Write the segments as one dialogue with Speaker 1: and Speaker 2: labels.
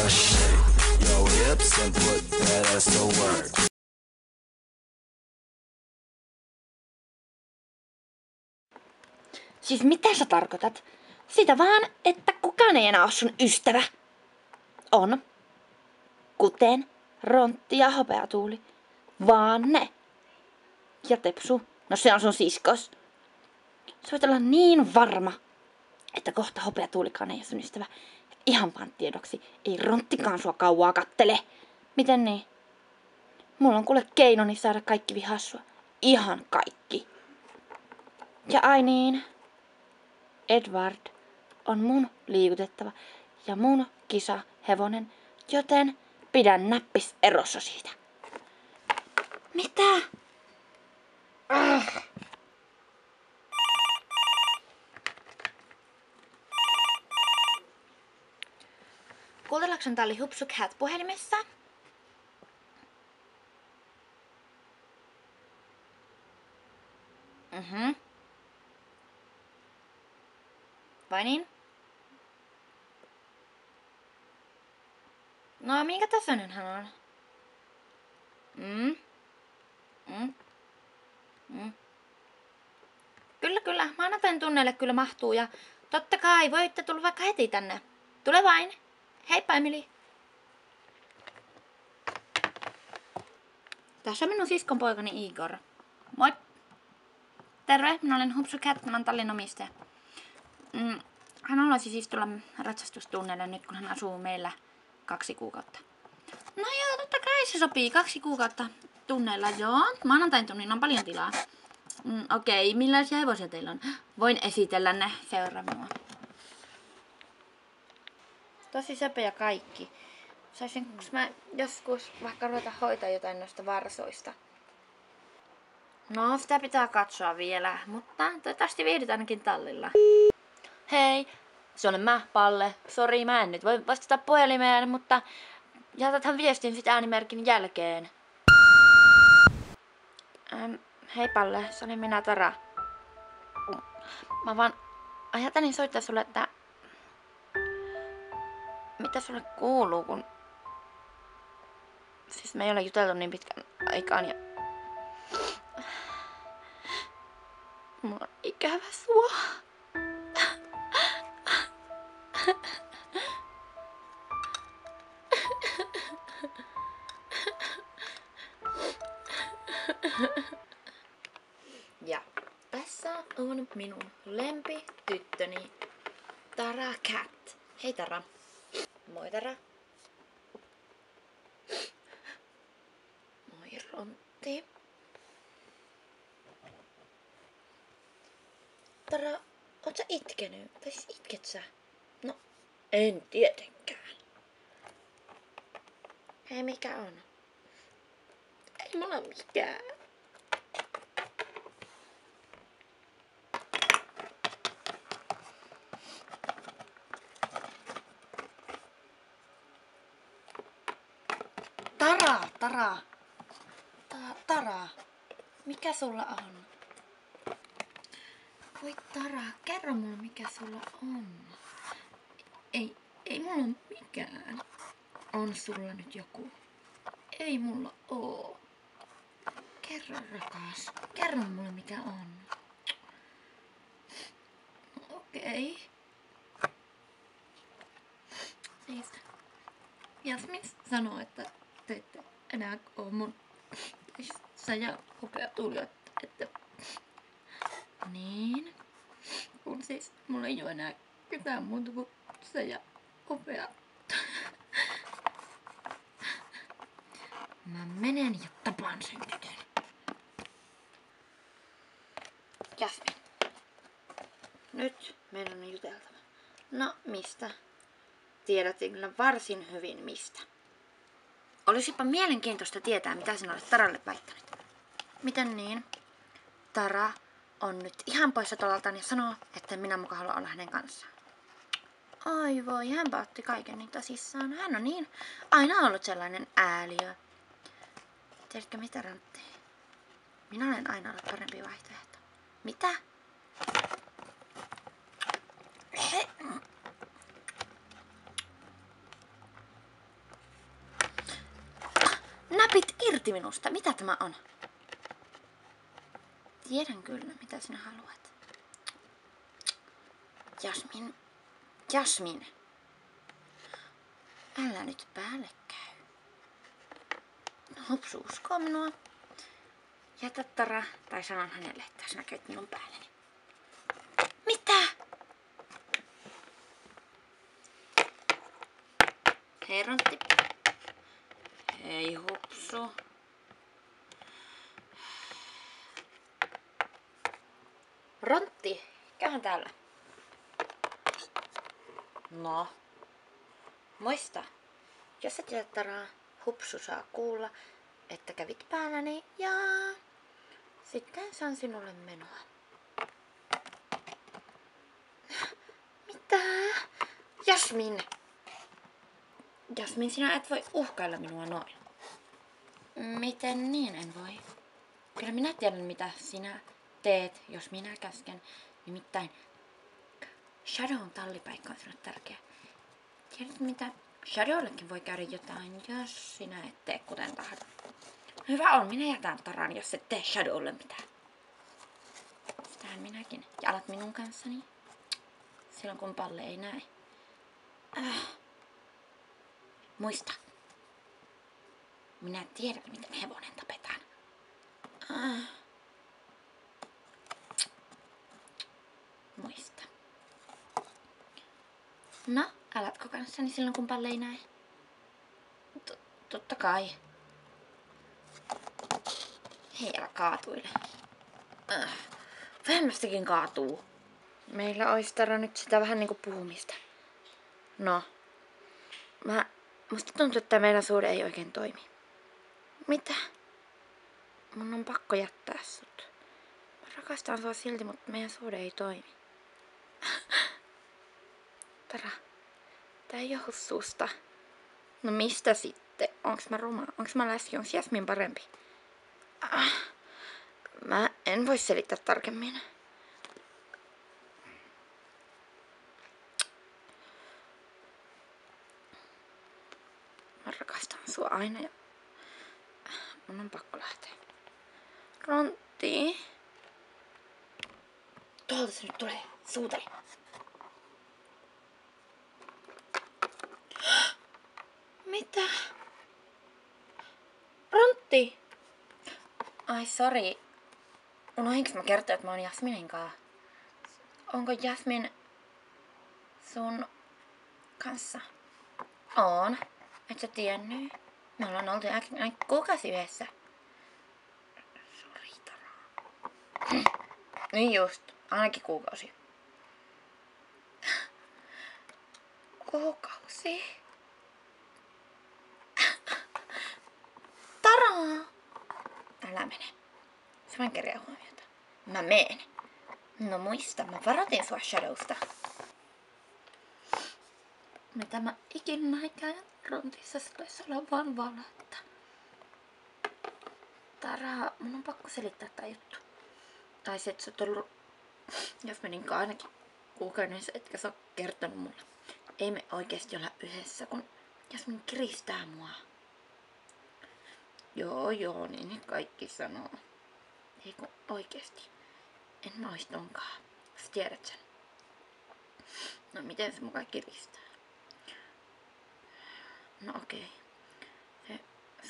Speaker 1: Shake your hips and put that ass to work.
Speaker 2: Siis mitä sä tarkoitat? Sitä vaan, että kukaan ei enää ole sun ystävä. On. Kuten Rontti ja Hopeatuuli. Vaan ne. Ja Tepsu. No se on sun siskos. Sä voit olla niin varma, että kohta Hopeatuulikaan ei ole sun ystävä. Ihan vaan tiedoksi. Ei Ronttikaan sua kauaa kattele. Miten niin? Mulla on kuule keinoni saada kaikki vihaa sua. Ihan kaikki. Ja ai niin. Edward on mun liikutettava ja mun kisahevonen, joten pidän näppis erossa siitä. Mitä? Kuuntellakseni tää oli Hupsu Cat puhelimessa? Vai niin? No, minkä tasoinen hän on? Kyllä. Maanantain tunneille kyllä mahtuu ja totta kai voitte tulla vaikka heti tänne. Tule vain. Heippa Emily. Tässä on minun siskon poikani Igor. Moi. Terve, minä olen Hupsu Cat, mä oon tallin omistaja. Hän haluaisi siis tulla ratsastustunneille nyt, kun hän asuu meillä 2 kuukautta. No joo, totta kai se sopii. 2 kuukautta tunneilla, joo. Maanantain tunnin on paljon tilaa. Okei, millaisia hevosia teillä on? Voin esitellä ne, seuraa mua. Tosi söpöjä kaikki. Saisinko mä joskus vaikka ruveta hoitaa jotain noista varsoista? No, sitä pitää katsoa vielä, mutta toivottavasti viihdyt ainakin tallilla. Hei, se olen mä, Palle. Sori, mä en nyt voi vastata puhelimeen, mutta jätäthän viestin sit äänimerkin jälkeen. Hei Palle, se oli minä Tara. Mä vaan ajattelin soittaa sulle, että mitä sulle kuuluu, kun siis me ei ole juteltu niin pitkän aikaan ja mulla on ikävä sua. Ja tässä on minun lempityttöni Tara Cat. Hei Tara. Moi Tara. Moi Rontti. Tara, oot sä itkenyt? Tai siis itket sä? No, en tietenkään. Hei, mikä on? Ei mulla mikään. Tara, mikä sulla on? Voi Tara, kerro mulle mikä sulla on. Ei mulla ole mikään. On sulla nyt joku? Ei mulla oo. Kerro rakas, kerro mulle mikä on. Okei. Siis Jasmin sanoo, että te ette enää oo mun sä ja Hopeatuuli, että niin. Kun siis mulla ei oo enää ketään muuta kuin sä ja Hopea. Mä menen ja tapaan sen tytön. Jasmin. Nyt meidän on juteltava. No, mistä? Tiedätte kyllä varsin hyvin mistä. Olisipa mielenkiintoista tietää, mitä sinä olet Taralle väittänyt. Miten niin? Tara on nyt ihan poissa tolaltaan ja sanoo, että minä muka haluan olla hänen kanssaan. Ai voi, hänpä otti kaiken niin tosissaan. Hän on niin aina ollut sellainen ääliö. Tiedätkö mitä, Rontti? Minä olen aina ollut parempi vaihtoehto. Mitä? irti minusta. Mitä tämä on? Tiedän kyllä, mitä sinä haluat. Jasmin. Jasmin. Älä nyt päälle käy. Hupsu uskoo minua. Jätä Tara, tai sanon hänelle, että sinä käyt minun päälleni. Mitä? Hei Rontti. Hei Hupsu. Rontti, käyhän täällä. No. Muista, jos et jätä Taraa, Hupsu saa kuulla, että kävit päälläni ja sitten saan sinulle menoa. Mitä? Jasmin! Jasmin, sinä et voi uhkailla minua noin. Miten niin en voi? Kyllä minä tiedän, mitä sinä teet, jos minä käsken. Nimittäin Shadow'n tallipaikka on sinulle tärkeä. Tiedät mitä? Shadowllekin voi käydä jotain, jos sinä et tee kuten tahdon. Hyvä on, minä jätän Taran, jos et tee Shadowlle mitään. Sitähän minäkin. Ja alat minun kanssani. Silloin kun Palle ei näe. Muista. Minä tiedän, miten hevonen tapetaan. Muista. No, alatko kanssani silloin kun Palle ei näe? Totta kai. Hei, älä kaatuile. Vähemmästäkin kaatuu. Meillä ois Tara nyt sitä vähän niinku puhumista. No. Musta tuntuu, että meidän suhde ei oikein toimi. Mitä? Mun on pakko jättää sut. Mä rakastan sua silti, mutta meidän suhde ei toimi. Tara, tää ei johdu susta. No mistä sitten? Onks mä ruma? Onks mä läski? Onks Jasmin parempi? Mä en voi selittää tarkemmin. Mä rakastan sua aina ja mun on pakko lähteä. Rontti. Tuolta se nyt tulee. Suutari. Mitä? Rontti! Ai sori. Unohinko mä kertoa, että mä oon Jasminin kaa? Onko Jasmin sun kanssa? On. Et sä tiennyt? Me ollaan oltu aina kuukausi yhdessä. Sori, Tara. Niin just. Ainakin kuukausi. Kuukausi? Tara! Älä mene. Se vain kerää huomiota. Mä meen. No muista, mä varoitin sua Shadowsta. Mitä mä ikinä näikään Rontissa, se taisi olla vaan valetta. Tara, mun on pakko selittää tää juttu. Tai se, että sä oot ollut Jasmininkaan ainakin kuukauden, etkä sä oo kertonut mulle. Ei me oikeesti olla yhdessä, kun Jasmin kiristää mua. Joo, niin kaikki sanoo. Ei kun oikeesti. En mä ois tonkaan. Sä tiedät sen. No miten se mukaan kiristää? No okei. Se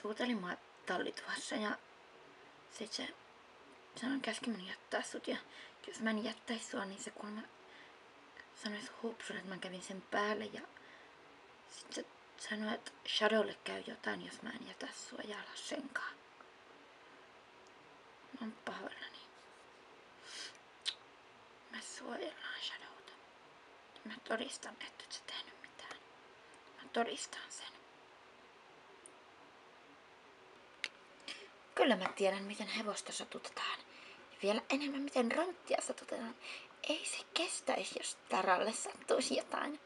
Speaker 2: suuteli mua tallituassa ja sit se sanoi käski mun jättää sut ja jos mä en jättäis sua, niin se kuulemma sanois Hupsulle, että mä kävin sen päälle ja sit se sanoi, että Shadowlle käy jotain, jos mä en jätä sua ja ala senkaan. Mä oon pahoillani. Me suojellaan Shadowta. Mä todistan, että et sä tehnyt mitään. Mä todistan sen. Kyllä mä tiedän, miten hevosta satutetaan. Ja vielä enemmän, miten Ronttia satutetaan. Ei se kestäisi, jos Taralle sattuisi jotain.